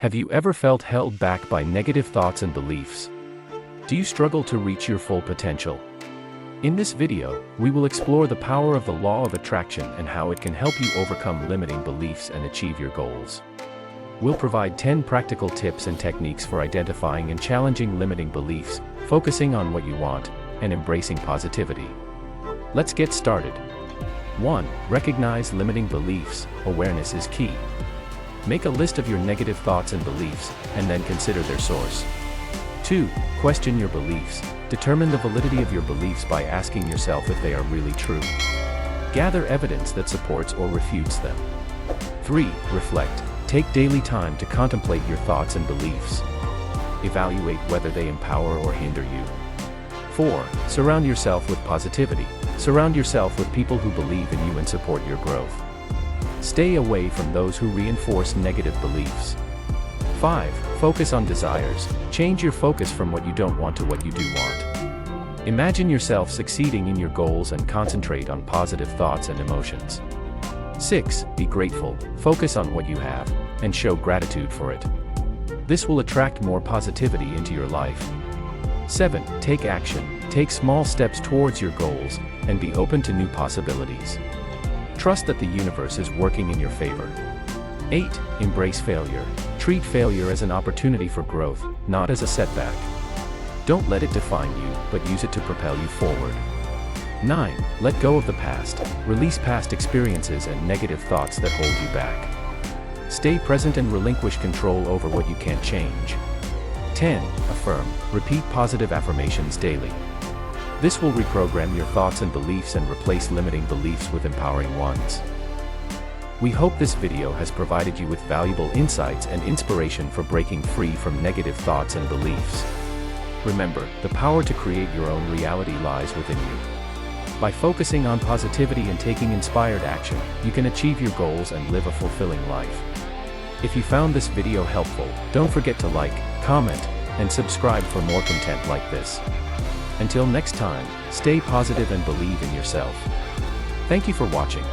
Have you ever felt held back by negative thoughts and beliefs? Do you struggle to reach your full potential? In this video, we will explore the power of the law of attraction and how it can help you overcome limiting beliefs and achieve your goals. We'll provide 10 practical tips and techniques for identifying and challenging limiting beliefs, focusing on what you want, and embracing positivity. Let's get started. 1. Recognize limiting beliefs. Awareness is key. Make a list of your negative thoughts and beliefs, and then consider their source. 2. Question your beliefs. Determine the validity of your beliefs by asking yourself if they are really true. Gather evidence that supports or refutes them. 3. Reflect. Take daily time to contemplate your thoughts and beliefs. Evaluate whether they empower or hinder you. 4. Surround yourself with positivity. Surround yourself with people who believe in you and support your growth. Stay away from those who reinforce negative beliefs. 5. Focus on desires. Change your focus from what you don't want to what you do want. Imagine yourself succeeding in your goals and concentrate on positive thoughts and emotions. 6. Be grateful. Focus on what you have, and show gratitude for it. This will attract more positivity into your life. 7. Take action. Take small steps towards your goals, and be open to new possibilities. Trust that the universe is working in your favor. 8. Embrace failure. Treat failure as an opportunity for growth, not as a setback. Don't let it define you, but use it to propel you forward. 9. Let go of the past. Release past experiences and negative thoughts that hold you back. Stay present and relinquish control over what you can't change. 10. Affirm. Repeat positive affirmations daily. This will reprogram your thoughts and beliefs and replace limiting beliefs with empowering ones. We hope this video has provided you with valuable insights and inspiration for breaking free from negative thoughts and beliefs. Remember, the power to create your own reality lies within you. By focusing on positivity and taking inspired action, you can achieve your goals and live a fulfilling life. If you found this video helpful, don't forget to like, comment, and subscribe for more content like this. Until next time, stay positive and believe in yourself. Thank you for watching.